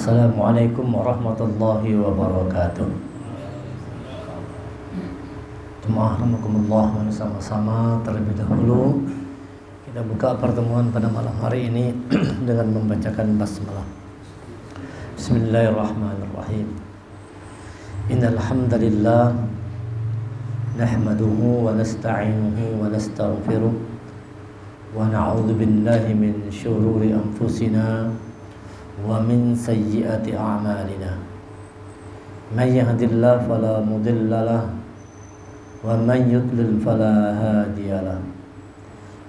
Assalamualaikum warahmatullahi wabarakatuh. Jemaah rahimakumullah, sama-sama terlebih dahulu kita buka pertemuan pada malam hari ini dengan membacakan basmalah. Bismillahirrahmanirrahim. Innal hamdalillah nahmaduhu wa nasta'inuhu wa nastaghfiruh wa na'udzu billahi min syururi anfusina wa min sayyiati a'malina. May yahdihillahu fala mudilla lahu wa man yudlil fala hadiya lahu.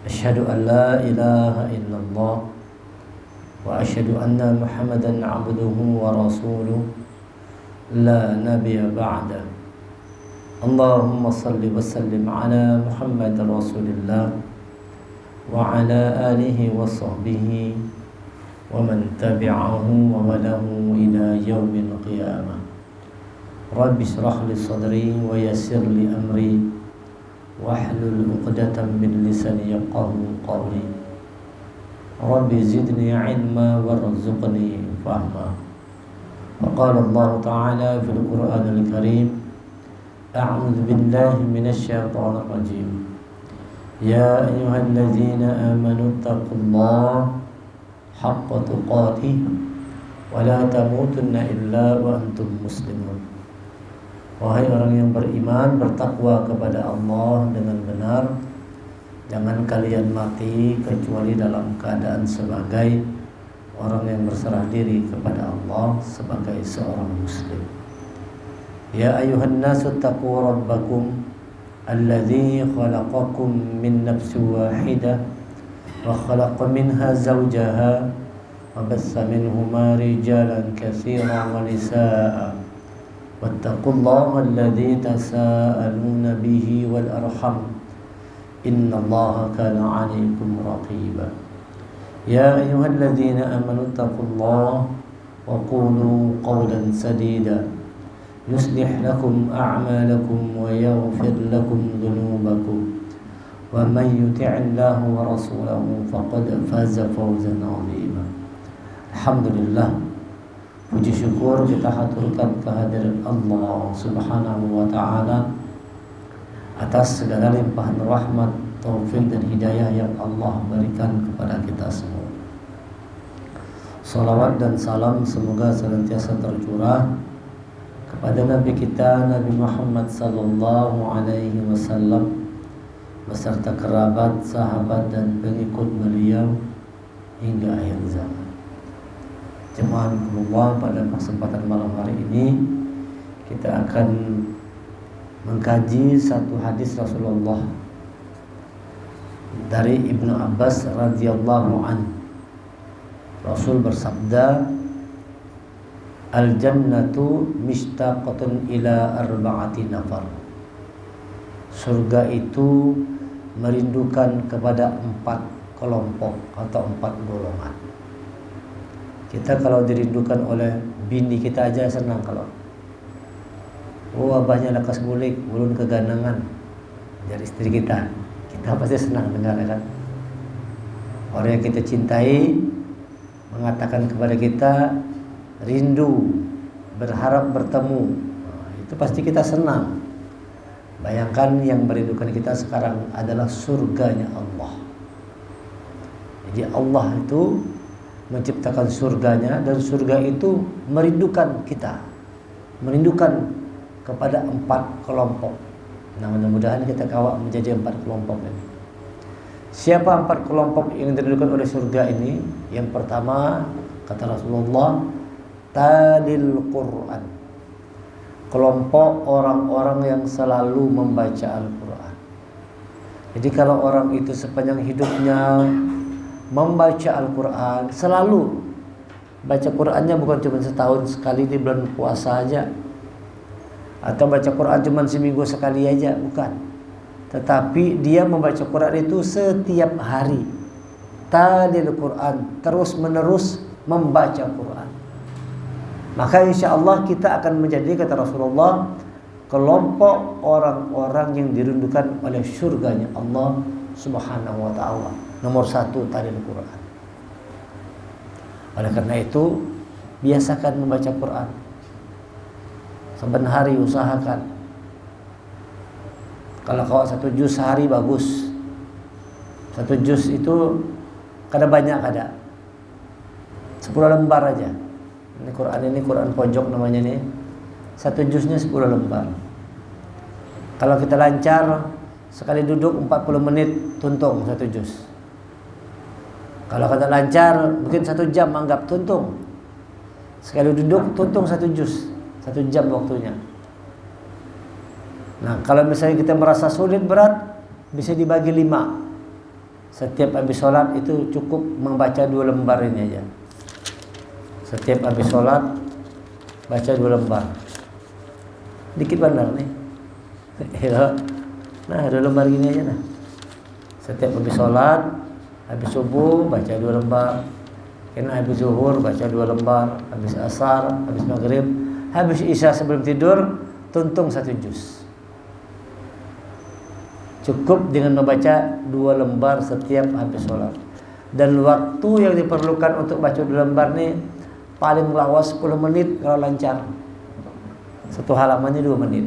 Asyhadu an la ilaha illallah wa asyhadu anna Muhammadan 'abduhu wa rasuluh la nabiyya ba'da. Allahumma shalli wa sallim ala Muhammad rasulillah wa ala alihi wa sahbihi wa man tabi'ahu wa walahu ila yaumil qiyamah. Rabbi shrah li sadri wa yassir li amri wahlul 'uqdatam min lisani yafqahu qawli. Rabbi zidni 'ilma warzuqni fahma. Faqala Allah ta'ala fil Qur'anil Karim, a'udzu billahi minasy syaithanir rajim. Ya ayyuhalladzina amanu taqullaha haqqa tuqatih wa la tamutunna illa wa antum muslimun. Wahai orang yang beriman, bertakwa kepada Allah dengan benar. Jangan kalian mati kecuali dalam keadaan sebagai orang yang berserah diri kepada Allah sebagai seorang muslim. Ya ayuhan nasu taqu rabbakum alladzi khalaqakum min nafsin wahidah wa khalaqa minha zawjaha wa bassa minhuma rijalan katsiran wa nisaa'a wattaqullaha alladzi tasaaluna bihi wal arham innallaha kana 'alaykum raqiba. Ya ayyuhalladzina amanu taqullaha wa qulu qawlan sadida yuslih lakum a'malakum wa yaghfir lakum dhunubakum wa man yuti'illaha wa rasulahu faqad faza fawzan 'azima. Alhamdulillah, puji syukur kita haturkan kehadiran Allah Subhanahu wa taala atas segala limpahan rahmat, taufik dan hidayah yang Allah berikan kepada kita semua. Salawat dan salam semoga senantiasa tercurah kepada Nabi kita Nabi Muhammad sallallahu alaihi wasallam beserta kerabat, sahabat dan pengikut beliau hingga akhir zaman. Jemaah Allah, pada kesempatan malam hari ini kita akan mengkaji satu hadis Rasulullah dari Ibnu Abbas radhiyallahu anhu. Rasul bersabda, al-jannatu mishtaqatun ila arba'ati nafar. Surga itu merindukan kepada 4 kelompok atau 4 golongan. Kita kalau dirindukan oleh bini kita aja senang. Kalau abahnya lekas bulik, ulun keganangan dari istri kita, kita pasti senang dengar, kan? Orang yang kita cintai mengatakan kepada kita rindu, berharap bertemu, itu pasti kita senang. Bayangkan yang merindukan kita sekarang adalah surganya Allah. Jadi Allah itu menciptakan surganya, dan surga itu merindukan kita, merindukan kepada 4 kelompok. Nah, mudah-mudahan kita kawal menjadi 4 kelompok ini. Siapa 4 kelompok yang dirindukan oleh surga ini? Yang pertama, kata Rasulullah, talil Quran, kelompok orang-orang yang selalu membaca Al-Quran. Jadi kalau orang itu sepanjang hidupnya membaca Al-Quran, selalu baca Qurannya bukan cuma setahun sekali di bulan puasa aja, atau baca Quran cuma seminggu sekali aja, bukan. Tetapi dia membaca Quran itu setiap hari. Talil Quran, terus menerus membaca Quran. Maka insya Allah kita akan menjadi, kata Rasulullah, kelompok orang-orang yang dirindukan oleh surganya Allah Subhanahu wa ta'ala. Nomor 1 talil Quran. Oleh karena itu Biasakan membaca Quran. Saban hari usahakan. Kalau kau 1 juz sehari bagus. 1 juz itu kada banyak ada. 10 lembar aja. Ini Quran pojok namanya nih. 1 juznya 10 lembar. Kalau kita lancar, sekali duduk 40 menit tuntung 1 juz. Kalau kita lancar, mungkin 1 jam anggap tuntung. Sekali duduk tuntung 1 juz. 1 jam waktunya. Nah, kalau misalnya kita merasa sulit berat, bisa dibagi 5. Setiap habis sholat itu cukup membaca 2 lembar ini aja. Setiap habis sholat baca 2 lembar. Dikit benar nih. Nah, 2 lembar gini aja nah. Setiap habis sholat, habis subuh baca 2 lembar. Kena habis zuhur baca 2 lembar, habis asar, habis maghrib, habis isya sebelum tidur tuntung 1 juz. Cukup dengan membaca 2 lembar setiap habis sholat. Dan waktu yang diperlukan untuk baca 2 lembar nih paling lawas 10 menit kalau lancar. 1 halamannya 2 menit.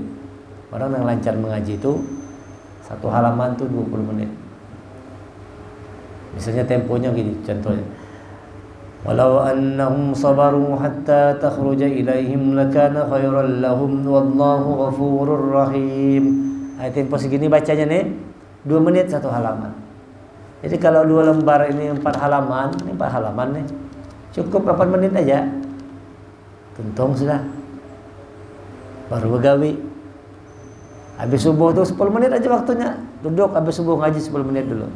Orang yang lancar mengaji itu 1 halaman tuh 20 menit. Misalnya temponya gini contohnya. Walau annahum sabaru hatta takhruja ilaihim lakana khairan lahum wallahu ghafurur rahim. Tempo segini bacanya nih 2 menit 1 halaman. Jadi kalau 2 lembar ini 4 halaman, ini 4 halaman nih. Cukup 8 menit aja. Tuntung sudah. Baru begawi. Habis subuh tuh 10 menit aja waktunya. Duduk habis subuh ngaji 10 menit dulu.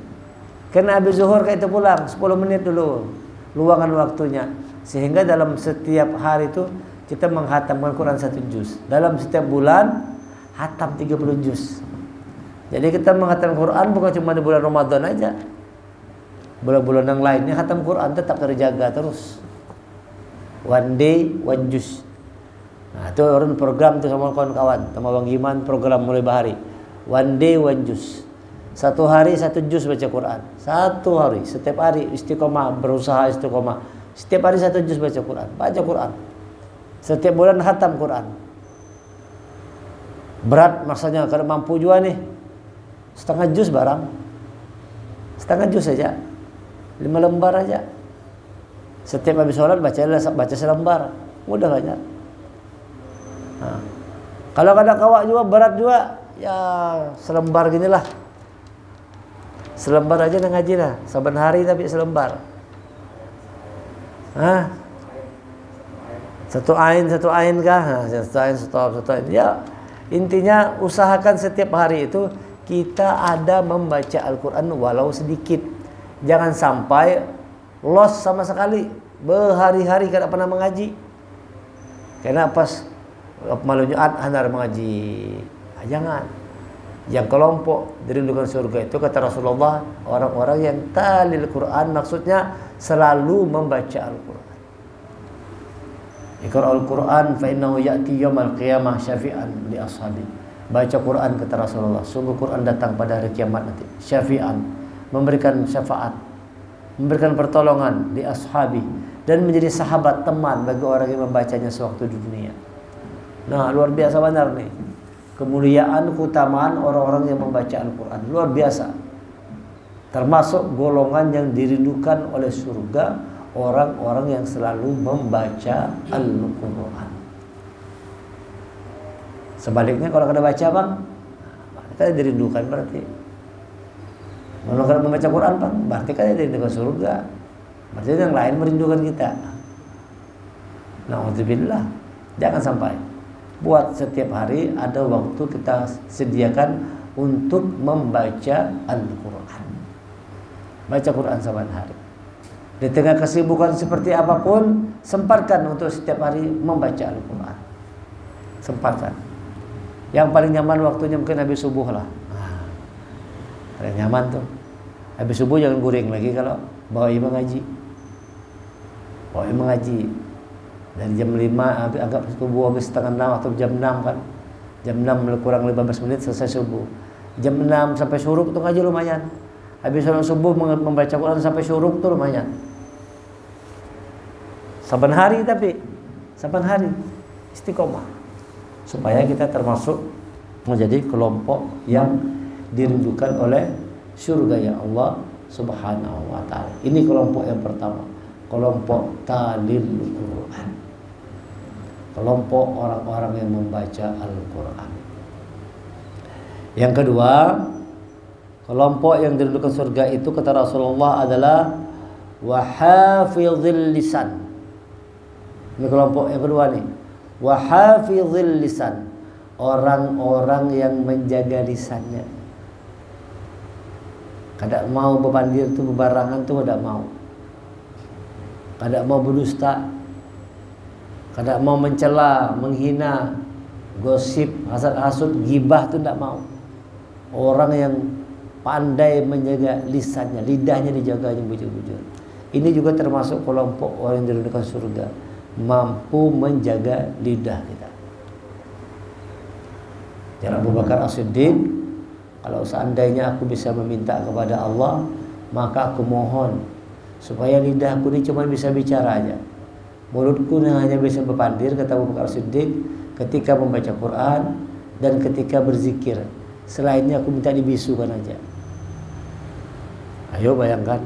Karena habis zuhur kayak itu pulang 10 menit dulu. Luangkan waktunya. Sehingga dalam setiap hari itu kita menghatamkan Quran 1 juz. Dalam setiap bulan hatam 30 juz. Jadi kita menghatam Quran bukan cuma di bulan Ramadan aja. Bulan-bulan yang lainnya hatam Quran tetap terjaga terus. One day, one juz. Nah, itu orang program tuh sama kawan-kawan, sama Bang Iman program mulai bahari. One day, one juz. 1 hari 1 juz baca Quran. 1 hari, setiap hari istiqomah, berusaha istiqomah. Setiap hari 1 juz baca Quran. Baca Quran. Setiap bulan hatam Quran. Berat maksudnya kalau mampu juga nih. Setengah juz barang. Setengah juz saja. 5 lembar aja. Setiap habis sholat baca selembar. Mudah aja. Nah, kalau ada kawak juga berat juga, ya selembar ginilah. Selembar aja dah ngaji lah. Saban hari tapi selembar. Hah? Satu ain kah? Nah, satu ain. Ya, intinya usahakan setiap hari itu kita ada membaca Al-Quran walau sedikit. Jangan sampai lost sama sekali. Berhari-hari kada pernah mengaji. Karena pas malam Jumat handar mengaji. Jangan. Yang kelompok dirindukan surga itu kata Rasulullah orang-orang yang talil Quran, maksudnya selalu membaca Al-Quran. Iqra Al-Quran fa innahu ya'ti yaumil qiyamah syafi'an li ashabi. Baca Quran kata Rasulullah, sungguh Quran datang pada hari kiamat nanti syafi'an, memberikan syafaat, memberikan pertolongan di ashabi, dan menjadi sahabat teman bagi orang yang membacanya sewaktu di dunia. Nah, luar biasa benar nih. Kemuliaan, keutamaan orang-orang yang membaca Al-Quran luar biasa. Termasuk golongan yang dirindukan oleh surga, orang-orang yang selalu membaca Al-Quran. Sebaliknya kalau kada baca bang, kada dirindukan berarti. Kalau kada membaca Quran bang, berarti kada dirindukan surga. Berarti yang lain merindukan kita. Na'udzubillah. Jangan sampai. Buat setiap hari ada waktu kita sediakan untuk membaca Al-Quran. Baca Quran saban hari. Di tengah kesibukan seperti apapun, sempatkan untuk setiap hari membaca Al-Quran. Sempatkan. Yang paling nyaman waktunya mungkin habis subuh lah. Paling nyaman tuh. Habis subuh jangan guring lagi kalau bawa imam ngaji. Bawa imam ngaji. Dari jam 5 anggap subuh habis setengah 6 atau jam 6 kan. Jam 6 kurang 15 menit selesai subuh. Jam 6 sampai syuruk tuh ngaji lumayan. Habis sholat subuh membaca Quran sampai syuruk tuh lumayan. saban hari, tapi saban hari istiqomah supaya kita termasuk menjadi kelompok yang dirindukan oleh surga ya Allah Subhanahu wa taala. Ini kelompok yang pertama, kelompok talil Quran. Kelompok orang-orang yang membaca Al-Qur'an. Yang kedua, kelompok yang dirindukan surga itu kata Rasulullah adalah wahafizil lisan. Ini kelompok yang kedua nih. Wahafizil lisan. Orang-orang yang menjaga lisannya. Kada mau bepandir tuh, bebarangan tuh kada mau. Kada mau berdusta. Kada mau mencela, menghina, gosip, hasad-hasud, gibah tuh tidak mau. Orang yang pandai menjaga lisannya, lidahnya dijaganya bujur-bujur. Ini juga termasuk kelompok orang yang dirindukan surga, mampu menjaga lidah kita. Jangan Abu Bakar As-Siddiq, kalau seandainya aku bisa meminta kepada Allah, maka aku mohon supaya lidahku ini cuma bisa bicara aja. Mulutku hanya bisa berpandir, kata Abu Bakar As-Siddiq, ketika membaca Quran dan ketika berzikir. Selainnya aku minta dibisukan aja. Ayo bayangkan,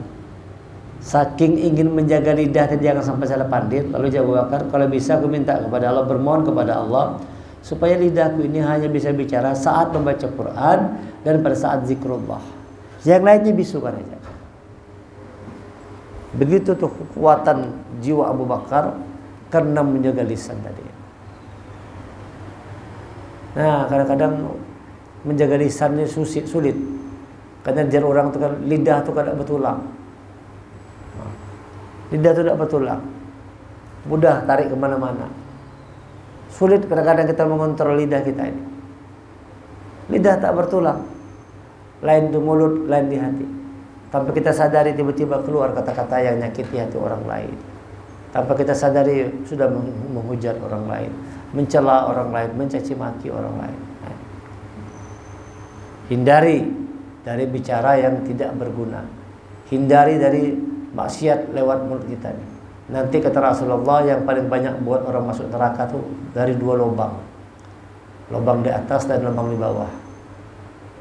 saking ingin menjaga lidah dan jangan sampai salah pandir, lalu Abu Bakar, kalau bisa aku minta kepada Allah, bermohon kepada Allah supaya lidahku ini hanya bisa bicara saat membaca Quran dan pada saat zikrullah. Yang lainnya bisukan aja. Begitu tuh kekuatan jiwa Abu Bakar karena menjaga lisan tadi. Nah, kadang-kadang menjaga lisan ini sulit. Karena jar orang itu kan lidah itu kada bertulang. Lidah itu tidak bertulang. Mudah tarik kemana-mana. Sulit kadang-kadang kita mengontrol lidah kita ini. Lidah tak bertulang. Lain di mulut, lain di hati. Tanpa kita sadari tiba-tiba keluar kata-kata yang nyakiti hati orang lain. Tanpa kita sadari sudah menghujat orang lain, mencela orang lain, mencaci maki orang lain. Hindari dari bicara yang tidak berguna. Hindari dari maksiat lewat mulut kita. Nanti kata Rasulullah, yang paling banyak buat orang masuk neraka tuh dari dua lubang. Lubang di atas dan lubang di bawah.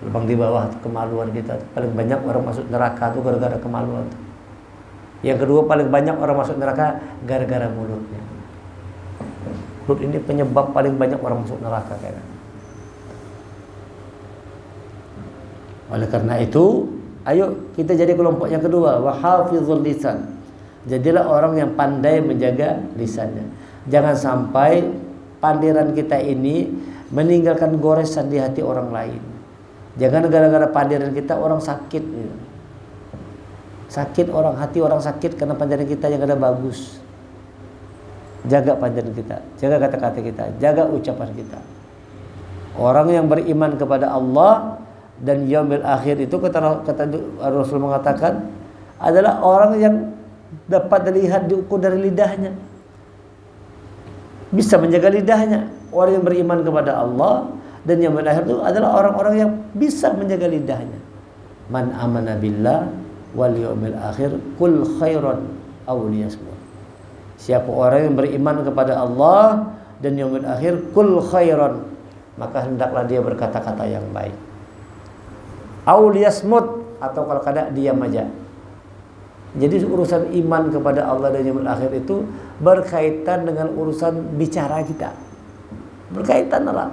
Lubang di bawah itu kemaluan kita. Paling banyak orang masuk neraka itu gara-gara kemaluan. Yang kedua, paling banyak orang masuk neraka gara-gara mulutnya. Mulut ini penyebab paling banyak orang masuk neraka kayaknya. Oleh karena itu, ayo kita jadi kelompok yang kedua, wahafizul lisan. Jadilah orang yang pandai menjaga lisannya. Jangan sampai pandiran kita ini meninggalkan goresan di hati orang lain. Jangan gara-gara pandiran kita orang sakit. Sakit orang, hati orang sakit karena pandiran kita yang ada bagus. Jaga pandiran kita, jaga kata-kata kita, jaga ucapan kita. Orang yang beriman kepada Allah dan yaumil akhir itu kata Rasul mengatakan adalah orang yang dapat dilihat diukur dari lidahnya. Bisa menjaga lidahnya. Orang yang beriman kepada Allah dan yaumil akhir itu adalah orang-orang yang bisa menjaga lidahnya. Man amana billah wal yaumil akhir kul khairan aw liyasmut. Siapa orang yang beriman kepada Allah dan yaumil akhir kul khairan, maka hendaklah dia berkata-kata yang baik. Aw liyasmut, atau kalau kada diam aja. Jadi urusan iman kepada Allah dan yaumil akhir itu berkaitan dengan urusan bicara kita. Berkaitan erat.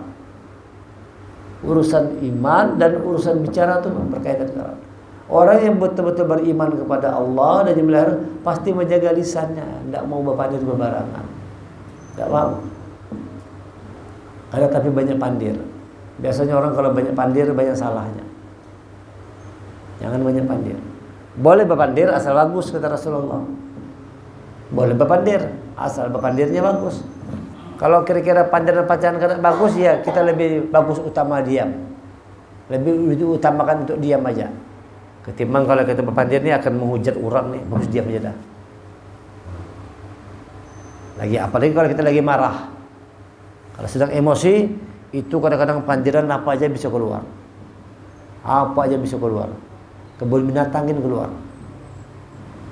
Urusan iman dan urusan bicara itu berkaitan erat. Orang yang betul-betul beriman kepada Allah dan yaumil akhir pasti menjaga lisannya, tidak mau berpandir berbarangan. Tidak mau. Ada tapi banyak pandir. Biasanya orang kalau banyak pandir banyak salahnya. Jangan banyak pandir. Boleh berpandir asal bagus kata Rasulullah. Boleh berpandir asal berpandirnya bagus. Kalau kira-kira pandiran pacaran kada bagus, ya kita lebih bagus utama diam. Lebih utamakan untuk diam aja. Ketimbang kalau kita berpandir ini akan menghujat orang nih, bagus diam aja dah. Apalagi kalau kita lagi marah. Kalau sedang emosi, itu kadang-kadang pandiran apa aja bisa keluar. Apa aja bisa keluar. Kebun binatangin keluar.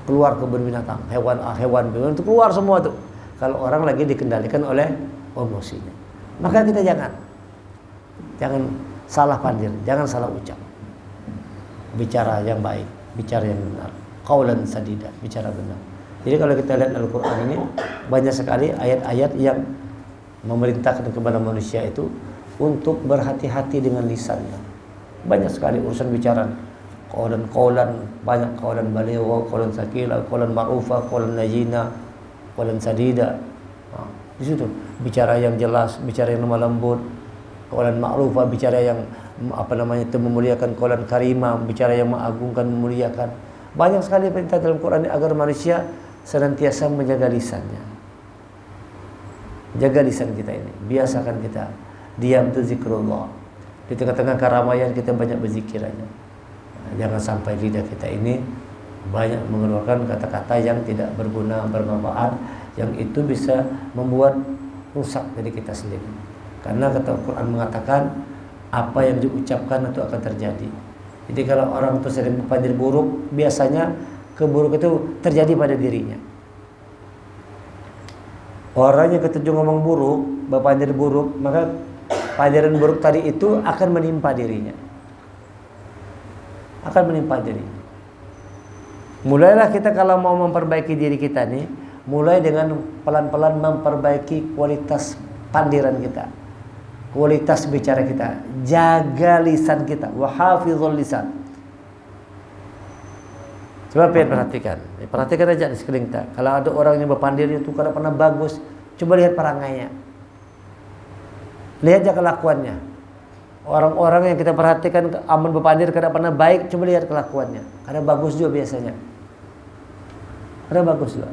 keluar kebun binatang, hewan itu keluar semua tuh. Kalau orang lagi dikendalikan oleh emosinya. Maka kita jangan salah pandir, jangan salah ucap. Bicara yang baik, bicara yang benar. Qaulan sadida, bicara benar. Jadi kalau kita lihat Al-Quran ini banyak sekali ayat-ayat yang memerintahkan kepada manusia itu untuk berhati-hati dengan lisannya. Banyak sekali urusan bicara. Qaulan, banyak qaulan baligha, qaulan sakila, qaulan ma'rufa, qaulan layyina, qaulan sadida. Di situ bicara yang jelas, bicara yang lemah lembut, qaulan ma'rufa, bicara yang itu memuliakan, qaulan karima, bicara yang mengagungkan, memuliakan. Banyak sekali perintah dalam Quran agar manusia senantiasa menjaga lisannya. Jaga lisan kita ini, biasakan kita diam itu zikrullah. Di tengah-tengah keramaian kita banyak berzikir aja. Jangan sampai lidah kita ini banyak mengeluarkan kata-kata yang tidak berguna, bermanfaat, yang itu bisa membuat rusak diri kita sendiri. Karena kata Al-Quran mengatakan apa yang diucapkan itu akan terjadi. Jadi kalau orang itu sering berpandir buruk, biasanya keburuk itu terjadi pada dirinya. Orang yang ketujuh ngomong buruk, berpandir buruk, maka pandiran buruk tadi itu akan menimpa dirinya. Akan menimpa dirinya. Mulailah kita kalau mau memperbaiki diri kita nih, mulai dengan pelan-pelan memperbaiki kualitas pandiran kita, kualitas bicara kita. Jaga lisan kita. Wa hafizul lisan. Coba perhatikan. Perhatikan aja di sekeliling kita. Kalau ada orang yang berpandir itu kada pernah bagus, coba lihat perangainya. Lihat aja kelakuannya. Orang-orang yang kita perhatikan aman berpandir kada pernah baik, coba lihat kelakuannya. Kada bagus juga biasanya. Kada bagus juga.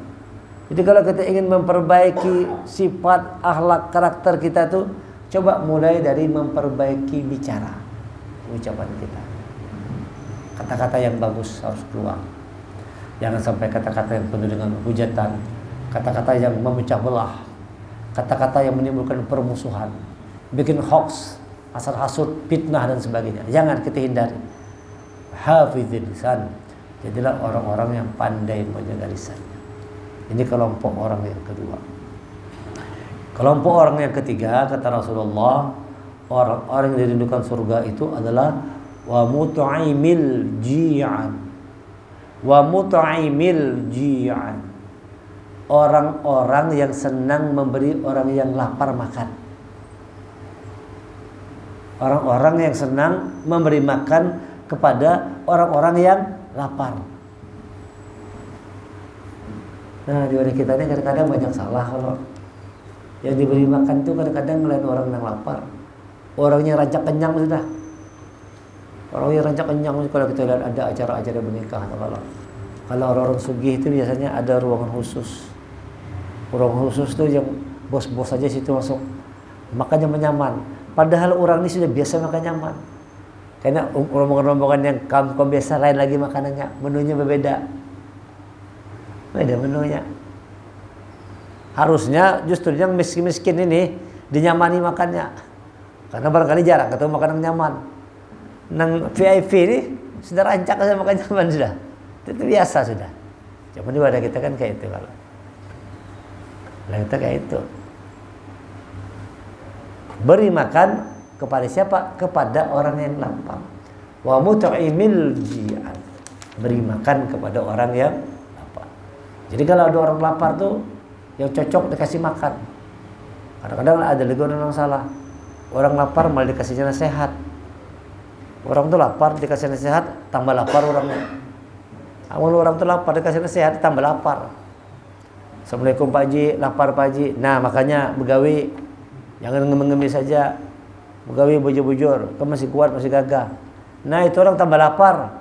Jadi kalau kita ingin memperbaiki sifat, akhlak, karakter kita tuh, coba mulai dari memperbaiki bicara, ucapan kita. Kata-kata yang bagus harus keluar. Jangan sampai kata-kata yang penuh dengan hujatan, kata-kata yang memecah belah, kata-kata yang menimbulkan permusuhan, bikin hoax, asal hasut, fitnah dan sebagainya. Jangan kita hindari. Hafizil lisan. Jadilah orang-orang yang pandai menjaga lisannya. Ini kelompok orang yang kedua. Kelompok orang yang ketiga, kata Rasulullah, orang-orang yang dirindukan surga itu adalah wa mut'imil ji'an. Wa mut'imil ji'an. Orang-orang yang senang memberi orang yang lapar makan. Orang-orang yang senang memberi makan kepada orang-orang yang lapar. Nah, di wadah kita ini kadang-kadang banyak salah kalau yang diberi makan itu kadang-kadang ngeliat orang yang lapar. Orangnya rancak kenyang sudah. Orangnya rancak kenyang kalau kita lihat ada acara-acara menikah atau kalau orang-orang sugih itu biasanya ada ruangan khusus. Ruangan khusus itu yang bos-bos saja situ masuk. Makannya menyaman. Padahal orang ini sudah biasa makan nyaman. Karena rombongan-rombongan yang kaum biasa lain lagi makanannya, menunya berbeda. Beda menunya. Harusnya justru yang miskin-miskin ini dinyamani makannya. Karena barangkali jarang ketemu makanan nyaman. Nang VIP ini sudah rancak saya makan nyaman sudah. Itu biasa sudah. Cuma di wadah kita kan kayak itu kalau. Lah kita kayak itu. Beri makan kepada siapa? Kepada orang yang lapar. Wa mut'imil ji'an. Beri makan kepada orang yang lapar. Jadi kalau ada orang lapar tuh yang cocok dikasih makan. Kadang-kadang ada lagi orang yang salah. Orang lapar malah dikasihnya nasihat. Orang tuh lapar dikasih nasihat, tambah lapar orangnya. Awal orang tuh lapar dikasih nasihat, tambah lapar. Assalamualaikum Pak Haji, lapar Pak Haji. Nah makanya begawi, jangan ngemis saja. Begawi bujur-bujur, kamu masih kuat, masih gagah. Nah itu orang tambah lapar.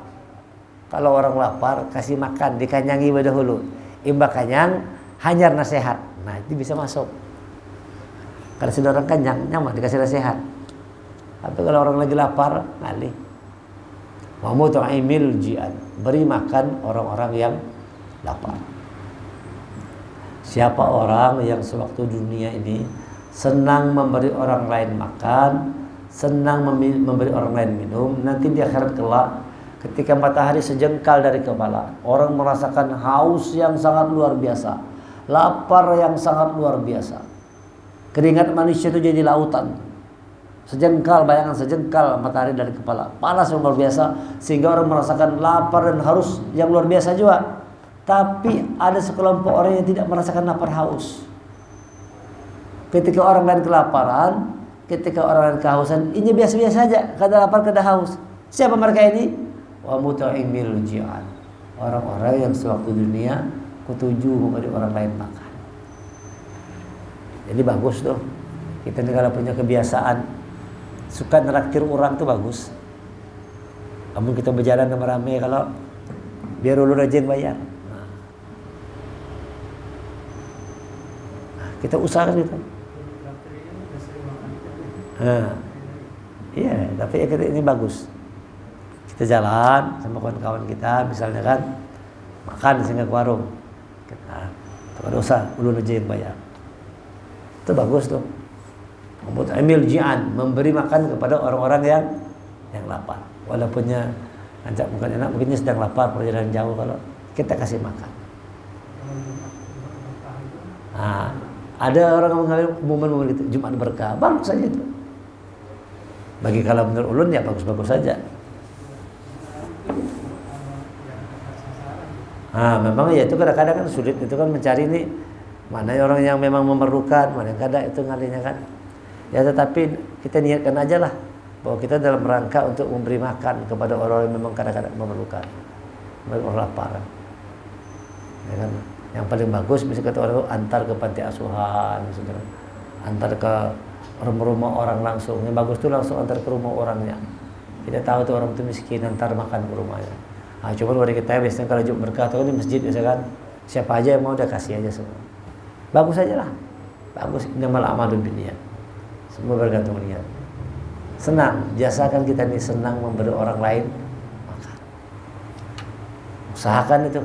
Kalau orang lapar, kasih makan, dikanyangi dahulu. Imba kanyang, hanyar nasihat. Nah itu bisa masuk. Kalau sudah orang kenyang, nyaman dikasih nasihat. Tapi kalau orang lagi lapar, ngalih. Wa mut'imil ji'an. Beri makan orang-orang yang lapar. Siapa orang yang sewaktu dunia ini senang memberi orang lain makan, senang memberi orang lain minum, nanti di akhirat kelak ketika matahari sejengkal dari kepala, orang merasakan haus yang sangat luar biasa, lapar yang sangat luar biasa. Keringat manusia itu jadi lautan. Sejengkal, bayangan sejengkal matahari dari kepala, panas yang luar biasa, sehingga orang merasakan lapar dan haus yang luar biasa juga. Tapi ada sekelompok orang yang tidak merasakan lapar haus. Ketika orang lain kelaparan, ketika orang lain kehausan, ini biasa-biasa saja, kada lapar kada haus. Siapa mereka ini? Wa muta'imil ji'an, orang-orang yang sewaktu dunia ketujuh memberi orang lain makan. Jadi bagus tuh, kita kalau punya kebiasaan suka neraktir orang tuh bagus. Namun kita berjalan rame-rame, kalau biar ulun aja yang bayar. Nah, kita usahakan gitu. Iya, tapi ini bagus. Kita jalan sama kawan-kawan kita, misalnya kan makan sehingga ke warung. Kita ada usaha, ulun aja yang bayar. Itu bagus tuh. Amil ji'an, memberi makan kepada orang-orang yang lapar. Walaupunnya ancak bukan enak, mungkinnya sedang lapar, perjalanan jauh, kalau kita kasih makan. Nah, ada orang yang mengambil momen-momen gitu, Jumat berkah, bagus saja itu. Bagi kalau menurut ulun ya bagus-bagus saja. Nah, memang ya itu kadang-kadang kan sulit itu kan mencari ini mana orang yang memang memerlukan, mana yang kada itu ngalinya kan. Ya tetapi kita niatkan aja lah bahwa kita dalam rangka untuk memberi makan kepada orang yang memang kadang-kadang memerlukan, orang lapar. Ya kan? Yang paling bagus bisa kata orang itu antar ke panti asuhan, misalnya. Antar ke rumah orang langsung. Yang bagus itu langsung antar ke rumah orangnya. Kita tahu tuh orang itu miskin, antar makan ke rumahnya. Nah, cuma dari kita biasanya kalau Jumat berkah itu di masjid biasa kan, siapa aja yang mau udah kasih aja semua. Bagus aja lah. Bagus, innamal a'malu binniyat. Semua bergantung niat. Senang, biasakan kita ini senang memberi orang lain makan. Usahakan itu.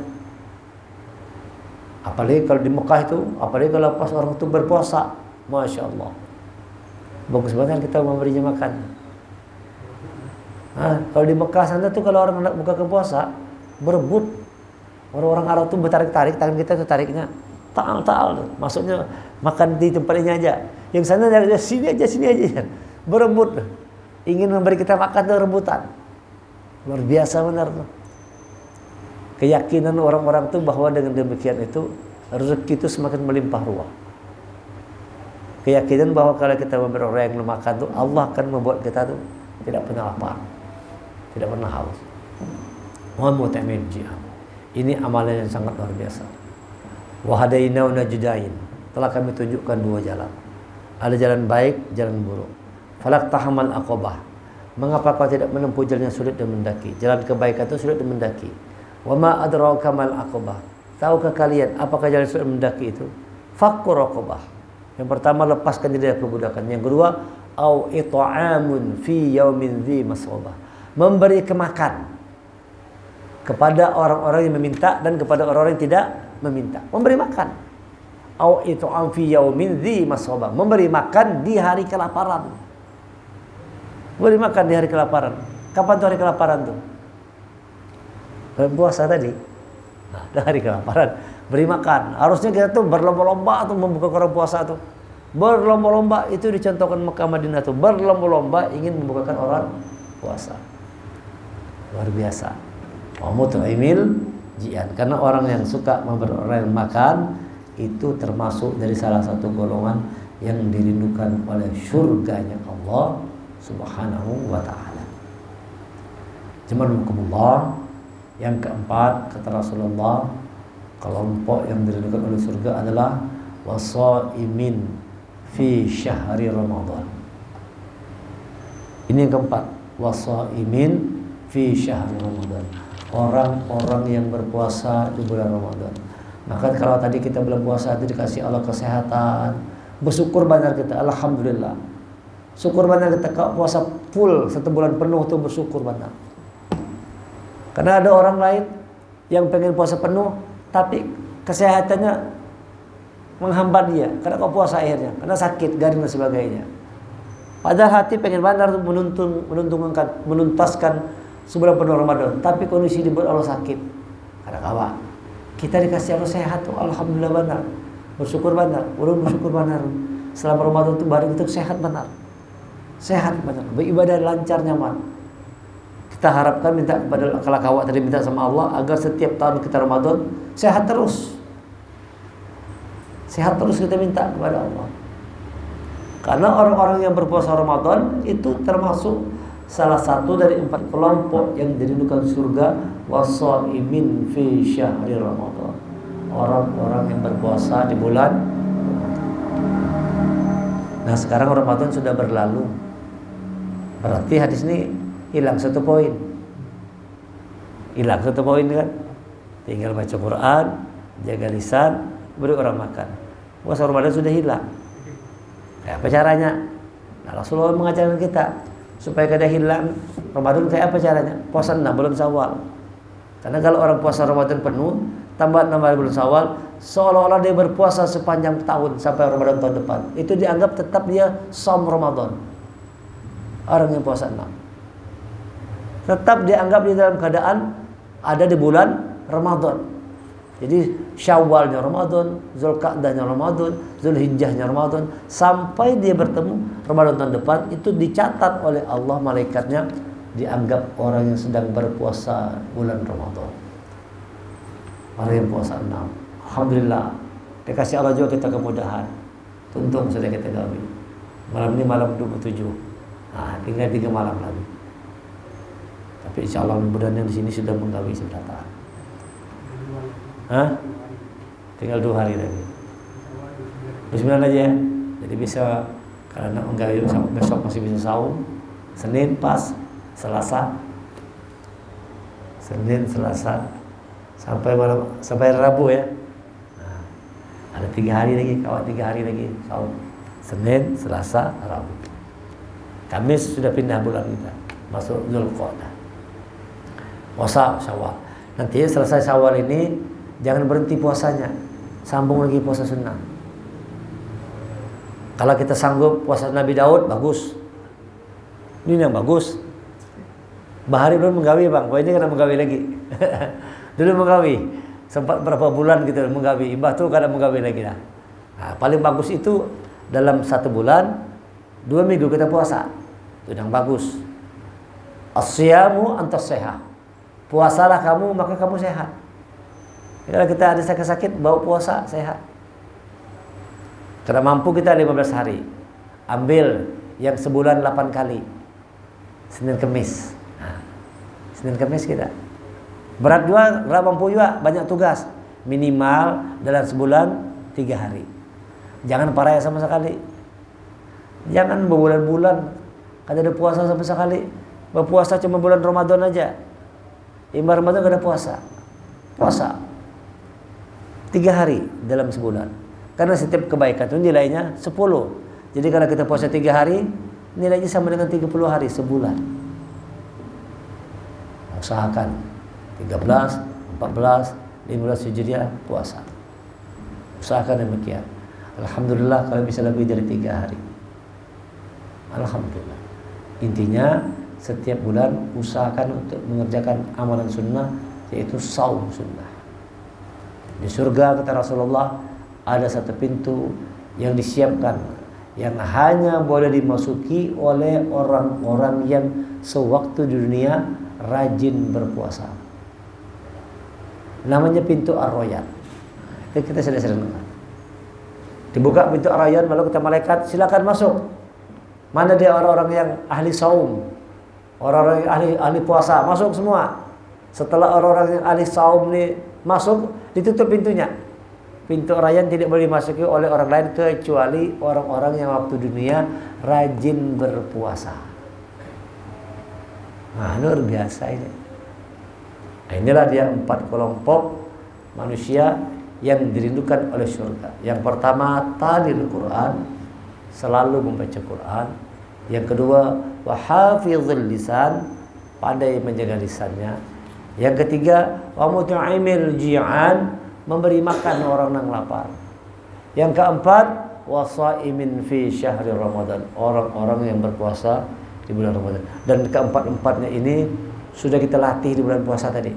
Apalagi kalau di Mekah itu, apalagi kalau pas orang itu berpuasa, Masya Allah. Bagus banget kita memberinya makan. Nah, kalau di Mekah sana tuh kalau orang hendak buka ke puasa, berebut. Orang-orang Arab tuh bertarik-tarik, tangan kita tuh tariknya. Taal-taal, maksudnya makan di tempatnya aja. Yang sana dari sini aja. Berebut. Ingin memberi kita makan tuh rebutan. Luar biasa benar tuh. Keyakinan orang-orang tuh bahwa dengan demikian itu rezeki itu semakin melimpah ruah. Keyakinan bahwa kalau kita memberi orang yang makan tuh Allah akan membuat kita tuh tidak pernah lapar, tidak pernah haus. Mohon mu'tamil jihad. Ini amalan yang sangat luar biasa. Wa hadainau najdain. Telah kami tunjukkan dua jalan. Ada jalan baik, jalan buruk. Falak tahamal aqabah. Mengapa kau tidak menempuh jalan yang sulit dan mendaki? Jalan kebaikan itu sulit dan mendaki. Wa ma adraka mal aqabah. Tahukah kalian apakah jalan sulit dan mendaki itu? Fakkur raqabah. Yang pertama, lepaskan diri dari perbudakan. Yang kedua, au it'amun fi yaumin dzi masghabah. Memberi kemakan kepada orang-orang yang meminta dan kepada orang-orang yang tidak meminta. Memberi makan. Au it'am fi yaumin dzi masghabah. Memberi makan di hari kelaparan. Memberi makan di hari kelaparan. Kapan tuh hari kelaparan tuh? Puasa tadi. Nah, di hari kelaparan beri makan. Harusnya kita tuh berlomba-lomba tuh membuka orang puasa tuh. Berlomba-lomba itu dicontohkan Mekah Madinah tuh. Berlomba-lomba ingin membukakan orang puasa. Luar biasa. Mut'imil ji'an. Karena orang yang suka memberi orang makan itu termasuk dari salah satu golongan yang dirindukan oleh surganya Allah Subhanahu wa ta'ala. Jazakumullah. Yang keempat, kata Rasulullah, kelompok yang dirindukan oleh surga adalah wasaimin fi syahri Ramadan. Ini yang keempat, wasaimin fi syahri Ramadan. Orang-orang yang berpuasa di bulan Ramadan. Maka kalau tadi kita belum puasa itu dikasih Allah kesehatan, bersyukur banyak kita, alhamdulillah. Syukur banyak kita, kalau puasa full 1 bulan penuh itu bersyukur banyak. Karena ada orang lain yang pengen puasa penuh tapi kesehatannya menghambat dia karena kau puasa akhirnya, karena sakit, garing dan sebagainya. Padahal hati pengen benar menuntaskan sebulan penuh Ramadan, tapi kondisi dibuat Allah sakit. Karena kawan, kita dikasih Allah sehat tuh, alhamdulillah benar. Bersyukur benar, ulun bersyukur benar. Selama Ramadan itu badan kita sehat benar. Sehat benar, beribadah lancar nyaman. Kita harapkan minta kepada kalau kawak tadi minta sama Allah agar setiap tahun kita Ramadan sehat terus. Sehat terus kita minta kepada Allah. Karena orang-orang yang berpuasa Ramadan itu termasuk salah satu dari 4 kelompok yang dirindukan surga, wasaimin fi syahri Ramadan. Orang-orang yang berpuasa di bulan. Nah, sekarang Ramadan sudah berlalu. Berarti hadis ini hilang 1 poin. Hilang 1 poin kan? Tinggal baca Quran, jaga lisan, beri orang makan. Puasa Ramadan sudah hilang. Ya, apa caranya? Nah, Rasulullah mengajarkan kita supaya kada hilang Ramadan kayak apa caranya? Puasa 6 bulan Syawal. Karena kalau orang puasa Ramadan penuh, tambah 6 bulan Syawal, seolah-olah dia berpuasa sepanjang tahun sampai Ramadan tahun depan. Itu dianggap tetap dia shaum Ramadan. Orang yang puasa 6 tetap dianggap di dalam keadaan ada di bulan Ramadan. Jadi Syawalnya Ramadan, Zulqa'dahnya Ramadan, Zulhijjahnya Ramadan, sampai dia bertemu Ramadan tahun depan, itu dicatat oleh Allah malaikatnya dianggap orang yang sedang berpuasa bulan Ramadan. Orang yang puasa 6. Alhamdulillah, dikasih Allah juga kita kemudahan. Untung sudah kita gawi. Malam ini malam 27. Nah, tinggal 3 malam lagi. Tapi insya Allah mudah-mudahan yang di sini sudah menggawi sebentar. Hah? Tinggal 2 hari lagi. Bismillah aja ya. Jadi bisa karena menggawi besok masih bisa saum. Senin pas, Selasa. Senin, Selasa sampai malam, sampai Rabu ya. Nah, ada 3 hari lagi, kawan 3 hari lagi saum. Senin, Selasa, Rabu. Kamis sudah pindah bulan kita, masuk Zulqa'dah. Puasa Syawal. Nanti selesai Syawal ini jangan berhenti puasanya, sambung lagi puasa sunnah. Kalau kita sanggup puasa Nabi Daud, bagus. Ini yang bagus. Bahari belum menggawi bang, ini kena menggawi lagi. Dulu menggawi, sempat berapa bulan gitu menggawi. Imbah tuh kadang menggawi lagi dah. Nah, paling bagus itu dalam 1 bulan 2 minggu kita puasa. Itu yang bagus. As-siyamu antas sehat. Puasalah kamu maka kamu sehat. Kalau kita ada sakit-sakit bawa puasa sehat. Karena mampu kita 15 hari. Ambil yang sebulan 8 kali. Senin Kemis. Nah, Senin Kemis kita. Berat juga, berat mampu juga, banyak tugas. Minimal dalam sebulan 3 hari. Jangan parah sama sekali. Jangan berbulan-bulan kada ada puasa sampai sekali. Berpuasa cuma bulan Ramadan aja. Imbah Ramadan kada puasa. Puasa 3 hari dalam sebulan. Karena setiap kebaikan itu nilainya 10. Jadi kalau kita puasa 3 hari, nilainya sama dengan 30 hari sebulan. Usahakan 13, 14, 15 Hijriah puasa. Usahakan demikian. Alhamdulillah kalau bisa lebih dari 3 hari. Alhamdulillah. Intinya setiap bulan usahakan untuk mengerjakan amalan sunnah, yaitu saum sunnah. Di surga kata Rasulullah ada 1 pintu yang disiapkan yang hanya boleh dimasuki oleh orang-orang yang sewaktu di dunia rajin berpuasa. Namanya pintu Ar-Rayyan. Itu kita sering dengar. Dibuka pintu Ar-Rayyan, lalu kata malaikat, silakan masuk. Mana dia orang-orang yang ahli saum, orang-orang yang ahli puasa, masuk semua. Setelah orang-orang yang ahli saum ini masuk, ditutup pintunya. Pintu Ar-Rayyan tidak boleh dimasuki oleh orang lain kecuali orang-orang yang waktu dunia rajin berpuasa. Nah, luar biasa ini. Nah, inilah dia 4 kelompok manusia yang dirindukan oleh surga. Yang pertama, talil Quran, selalu membaca Quran. Yang kedua, wahafizul lisan, pandai menjaga lisannya. Yang ketiga, wa mut'imil ji'an, memberi makan orang yang lapar. Yang keempat, wasaimin fi syahri Ramadan, orang-orang yang berpuasa di bulan Ramadan. Dan keempat-empatnya ini sudah kita latih di bulan puasa tadi.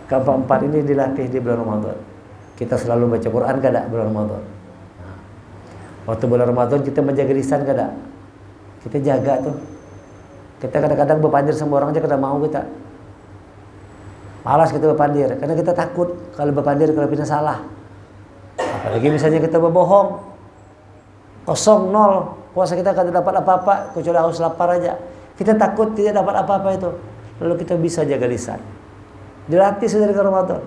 Keempat ini dilatih di bulan Ramadan. Kita selalu baca Quran kada bulan Ramadan. Waktu bulan Ramadan kita menjaga lisan kada. Kita jaga tuh. Kita kadang-kadang berpandir sama orang aja kada mau kita. Malas kita berpandir karena kita takut kalau berpandir kalau kita salah. Apalagi misalnya kita berbohong. Kosong, nol. Puasa kita kada dapat apa-apa kecuali haus lapar aja. Kita takut tidak dapat apa-apa itu. Lalu kita bisa jaga lisan. Dilatih sudah dari Ramadan.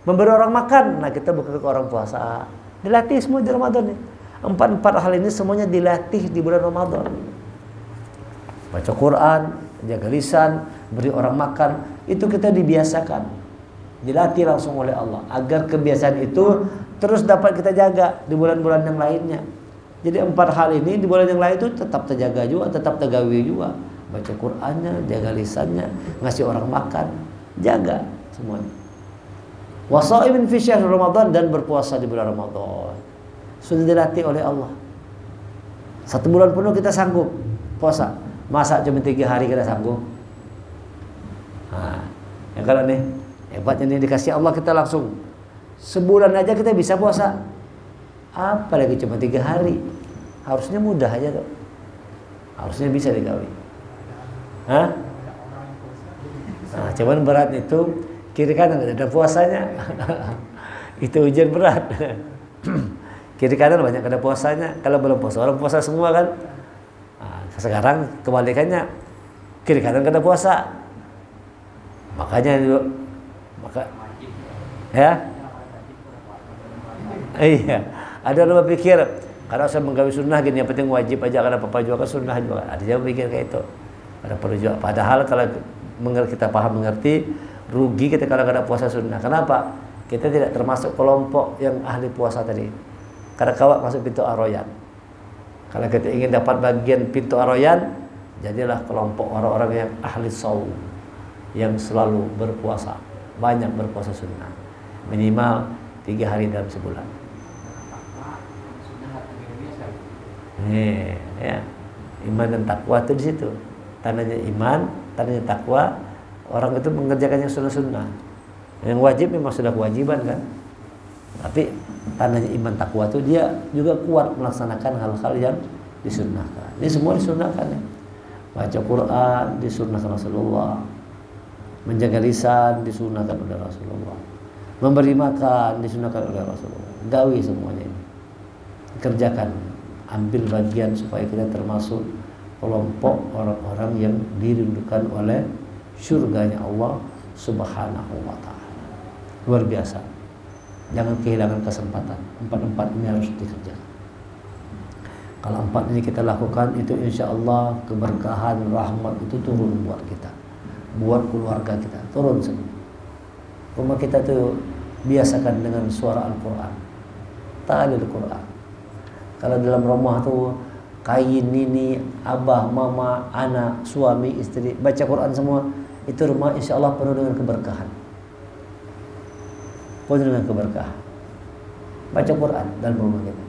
Memberi orang makan, nah kita bukan ke orang puasa. Dilatih semua di Ramadan nih. Empat hal ini semuanya dilatih di bulan Ramadan. Baca Quran, jaga lisan, beri orang makan, itu kita dibiasakan. Dilatih langsung oleh Allah agar kebiasaan itu terus dapat kita jaga di bulan-bulan yang lainnya. Jadi 4 hal ini di bulan yang lain itu tetap terjaga juga, tetap tergawi juga. Baca Qur'annya, jaga lisannya, ngasih orang makan, jaga semuanya. Wasaimin fi syahr Ramadan, dan berpuasa di bulan Ramadan. Sudah dilatih oleh Allah. 1 bulan penuh kita sanggup puasa. Masa cuma 3 hari kita sanggup? Nah, yang kalau nih hebatnya nih dikasih Allah kita langsung sebulan aja kita bisa puasa. Apalagi cuma 3 hari. Harusnya mudah aja tuh. Harusnya bisa digawi. Hah? Nah, cuman berat itu kiri kanan nggak ada puasanya. Itu ujian berat. Kiri kanan banyak ada puasanya. Kalau belum puasa orang puasa semua kan. Nah, sekarang kebalikannya kiri kanan ada puasa. Makanya ya. Iya. Ada orang berpikir kalau saya menggawi sunnah gini yang penting wajib aja, karena papa juga kan sunnah juga. Ada yang berpikir kayak itu. Ada perlu juga. Padahal kalau kita paham mengerti, rugi kita kalau ada puasa sunnah. Kenapa? Kita tidak termasuk kelompok yang ahli puasa tadi. Karena kawat masuk pintu Ar-Rayyan. Kalau kita ingin dapat bagian pintu Ar-Rayyan, jadilah kelompok orang-orang yang ahli shaum, yang selalu berpuasa, banyak berpuasa sunnah, minimal 3 hari dalam sebulan. Nih, ya, iman dan takwa itu di situ. Tandanya iman, tandanya takwa. Orang itu mengerjakan yang sunnah-sunnah. Yang wajib memang sudah kewajiban kan. Tapi tandanya iman takwa itu dia juga kuat melaksanakan hal-hal yang disunnahkan. Ini semua disunnahkan ya. Baca Quran disunnahkan Rasulullah. Menjaga lisan disunnahkan oleh Rasulullah. Memberi makan disunnahkan oleh Rasulullah. Gawi semuanya ini. Kerjakan. Ambil bagian supaya kita termasuk kelompok orang-orang yang dirindukan oleh surganya Allah Subhanahu wa ta'ala. Luar biasa. Jangan kehilangan kesempatan. 4 ini harus dikerjakan. Kalau 4 ini kita lakukan, itu insya Allah keberkahan, rahmat itu turun buat kita, buat keluarga kita, turun semua. Rumah kita tuh biasakan dengan suara Al-Quran, ta'alil Quran. Kalau dalam rumah tuh kain ini, abah, mama, anak, suami, istri baca Quran semua, itu rumah insya Allah penuh dengan keberkahan. Penuh dengan keberkahan. Baca Quran dalam rumah kita.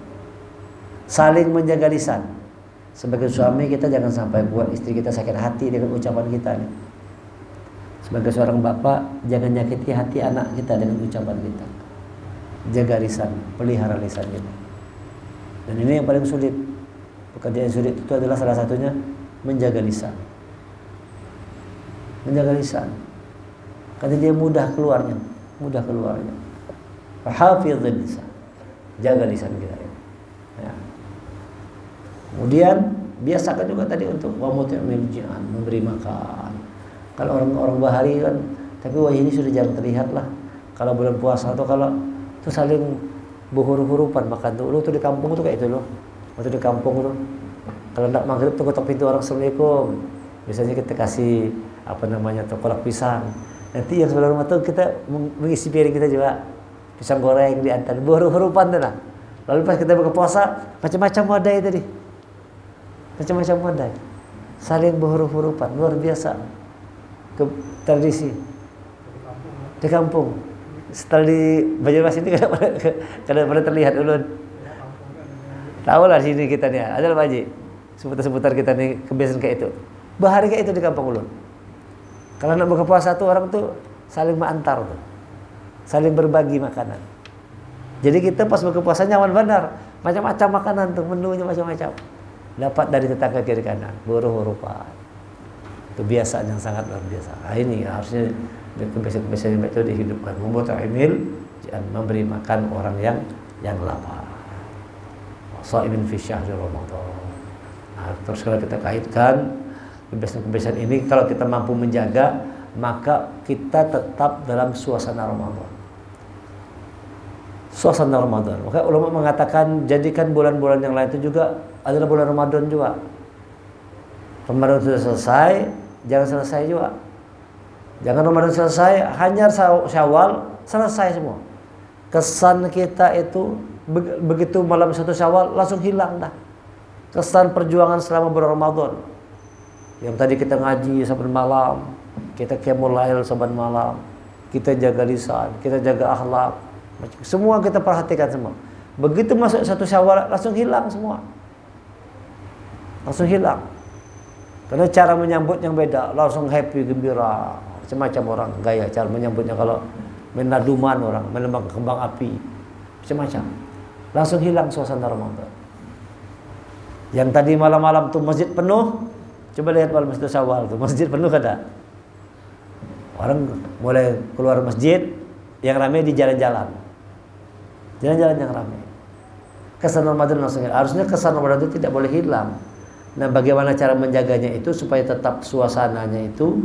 Saling menjaga lisan. Sebagai suami kita jangan sampai buat istri kita sakit hati dengan ucapan kita nih. Sebagai seorang bapak jangan nyakiti hati anak kita dengan ucapan kita. Jaga lisan, pelihara lisan kita. Dan ini yang paling sulit. Pekerjaan sulit itu adalah salah satunya menjaga lisan. Menjaga lisan. Karena dia mudah keluarnya. Hafizil lisan. Jaga lisan kita. Ya. Kemudian biasakan juga tadi untuk wamuti'mil ji'an, memberi makan. Kalau orang-orang bahari kan, tapi wah ini sudah jarang terlihat lah. Kalau bulan puasa atau kalau itu saling berhuruf-hurufan makan tuh. Lu tuh di kampung tuh kayak itu loh. Waktu di kampung tuh kalau nak maghrib tuh ketok pintu orang, Assalamualaikum. Biasanya kita kasih kolak pisang. Nanti yang sebelah rumah tuh kita mengisi piring kita juga. Pisang goreng diantar, berhuruf-hurufan tuh lah. Lalu pas kita buka puasa, macam-macam wadai tadi. Macam-macam wadai. Saling berhuruf-hurufan, luar biasa. Tradisi di kampung. Setelah di Banjarmasin ini kadang pernah terlihat ulun. Tahu lah sini kita nih, adalah Pak Haji. Seputar-seputar kita nih kebiasaan kayak itu. Bahari kayak itu di kampung ulun. Kalau nak buka puasa tuh orang tuh saling mengantar tuh, saling berbagi makanan. Jadi kita pas buka puasa nyaman benar, macam-macam makanan tuh, menunya macam-macam. Dapat dari tetangga kiri kanan, berupa kebiasaan yang sangat luar biasa. Nah, ini harusnya kebiasaan itu dihidupkan. Membuat imil memberi makan orang yang lapar. Shaimin fi syahri Ramadan. Nah, terus kalau kita kaitkan kebiasaan-kebiasaan ini, kalau kita mampu menjaga, maka kita tetap dalam suasana Ramadan. Suasana Ramadan. Maka ulama mengatakan jadikan bulan-bulan yang lain itu juga adalah bulan Ramadan juga. Ramadan sudah selesai, jangan selesai juga. Jangan Ramadan selesai, hanya Syawal selesai semua. Kesan kita itu begitu malam 1 Syawal langsung hilang dah. Kesan perjuangan selama bulan Ramadan. Yang tadi kita ngaji saban malam, kita qiyamul lail saban malam, kita jaga lisan, kita jaga akhlak, semua kita perhatikan semua. Begitu masuk 1 Syawal langsung hilang semua. Langsung hilang. Karena cara menyambut yang beda, langsung happy, gembira, macam-macam orang gaya cara menyambutnya. Kalau menaduman orang, melembang kembang api, macam-macam. Langsung hilang suasana Ramadan. Yang tadi malam-malam tuh masjid penuh, coba lihat malam 1 Syawal tuh masjid penuh kada. Orang mulai keluar masjid, yang ramai di jalan-jalan. Jalan-jalan yang ramai. Kesan Ramadan langsung hilang. Harusnya kesan Ramadan itu tidak boleh hilang. Nah, bagaimana cara menjaganya itu supaya tetap suasananya itu,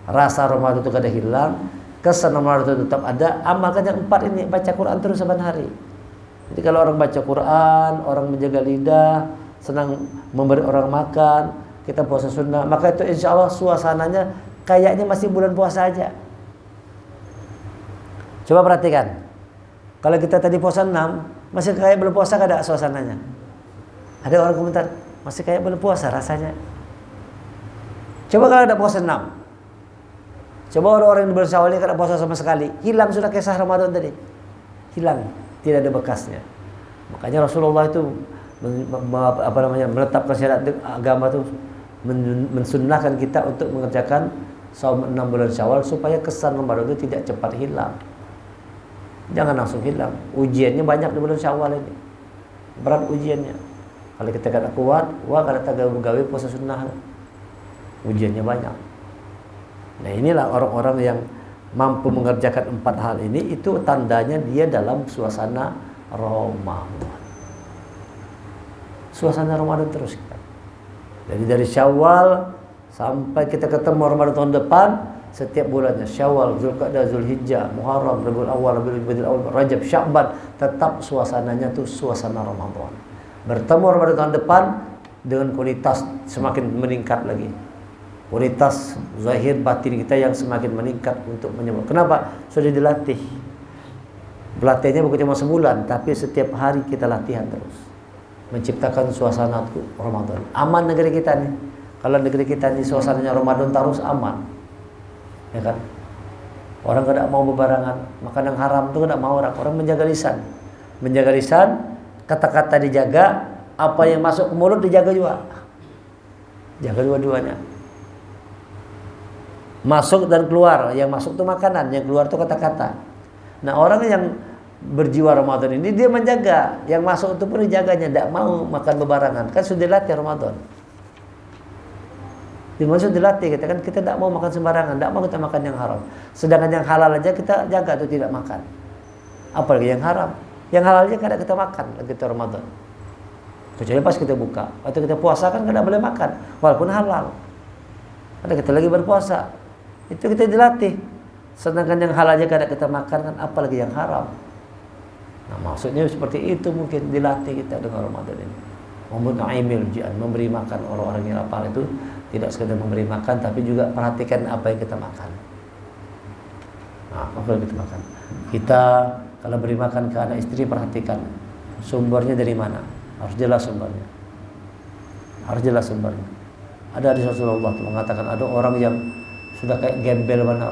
rasa Ramadan itu kada hilang, kesan Ramadan itu tetap ada. Amalkan yang 4 ini, baca Quran terus saban hari. Jadi kalau orang baca Quran, orang menjaga lidah, senang memberi orang makan, kita puasa sunnah, maka itu insya Allah suasananya kayaknya masih bulan puasa aja. Coba perhatikan, kalau kita tadi puasa 6, masih kayak belum puasa, kada suasananya. Ada orang komentar, masih kayak belum puasa rasanya. Coba kalau ada puasa 6, coba orang-orang yang bulan Syawal ini kada puasa sama sekali, hilang sudah kisah Ramadan tadi, hilang, tidak ada bekasnya. Makanya Rasulullah itu menetapkan syariat agama itu, mensunnahkan kita untuk mengerjakan saum 6 bulan Syawal supaya kesan Ramadan itu tidak cepat hilang. Jangan langsung hilang. Ujiannya banyak di bulan Syawal ini, berat ujiannya. Kalau kita kada kuat, kada gawe puasa sunnah, ujiannya banyak. Nah, inilah orang-orang yang mampu mengerjakan 4 hal ini, itu tandanya dia dalam suasana Ramadan. Suasana Ramadan terus kita. Jadi dari Syawal sampai kita ketemu Ramadan tahun depan, setiap bulannya Syawal, Zulqa'dah, Zulhijjah, Muharram, Rabiul Awal, Rabiul Awal, Rajab, Sya'ban, tetap suasananya tuh suasana Ramadan. Bertemu Ramadan tahun depan dengan kualitas semakin meningkat lagi. Kualitas zahir batin kita yang semakin meningkat untuk menyebut. Kenapa? Sudah dilatih. Berlatihnya bukan cuma sebulan, tapi setiap hari kita latihan terus. Menciptakan suasana Ramadan. Aman negeri kita nih. Kalau negeri kita nih suasananya Ramadan terus aman. Ya kan? Orang tidak mau bebarangan, makan yang haram itu tidak mau orang. Orang menjaga lisan. Menjaga lisan, kata-kata dijaga, apa yang masuk ke mulut dijaga juga. Jaga dua-duanya. Masuk dan keluar, yang masuk itu makanan, yang keluar itu kata-kata. Nah, orang yang berjiwa Ramadan ini dia menjaga, yang masuk itu pun dijaganya, tidak mau makan bebarangan. Kan sudah dilatih Ramadan. Dimaksud dilatih, kita kan kita tidak mau makan sembarangan, tidak mau kita makan yang haram. Sedangkan yang halal aja kita jaga itu tidak makan. Apalagi yang haram. Yang halal aja kada kita makan kita Ramadan. Kecuali pas kita buka. Waktu kita puasa kan kada boleh makan, walaupun halal. Ada kita lagi berpuasa, itu kita dilatih. Sedangkan yang halal aja kada kita makan, kan apalagi yang haram. Nah, maksudnya seperti itu, mungkin dilatih kita dengan Ramadan ini. Membunuh jian, memberi makan orang-orang yang lapar itu tidak sekedar memberi makan, tapi juga perhatikan apa yang kita makan. Nah, apa yang kita makan? Kita kalau beri makan ke anak istri, perhatikan sumbernya dari mana. Harus jelas sumbernya. Harus jelas sumbernya. Ada di Rasulullah itu mengatakan ada orang yang sudah kayak gembel benar,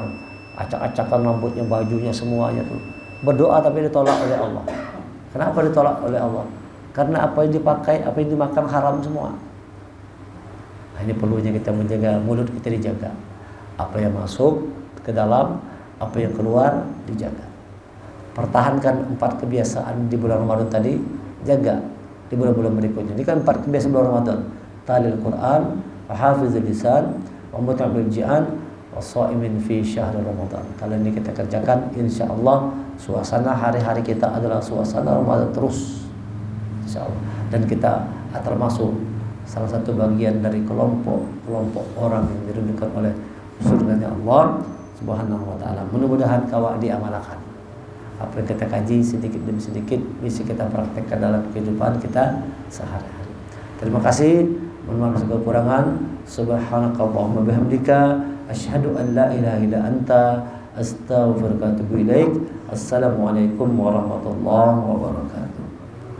acak-acakan rambutnya, bajunya, semuanya tuh berdoa tapi ditolak oleh Allah. Kenapa ditolak oleh Allah? Karena apa yang dipakai, apa yang dimakan haram semua. Nah, ini perlunya kita menjaga mulut kita, dijaga. Apa yang masuk ke dalam, apa yang keluar dijaga. Pertahankan 4 kebiasaan di bulan Ramadan tadi, jaga di bulan-bulan berikutnya. Ini kan 4 kebiasaan bulan Ramadan. Talil Quran, wa hafizul lisan, wa mut'abil ji'an, wa sha'imin fi syahr Ramadan. Kalau ini kita kerjakan, insyaallah suasana hari-hari kita adalah suasana Ramadan terus. Insyaallah. Dan kita termasuk salah satu bagian dari kelompok orang yang dirindukan oleh surganya Allah Subhanahu wa taala. Mudah-mudahan kawak diamalkan. Apa yang kita kaji sedikit demi sedikit bisa kita praktekkan dalam kehidupan kita sehari-hari. Terima kasih. Mohon maaf segala kekurangan. Subhanakallahumma bihamdika asyhadu an la ilaha illa anta astaghfiruka wa atubu ilaik. Assalamualaikum warahmatullahi wabarakatuh.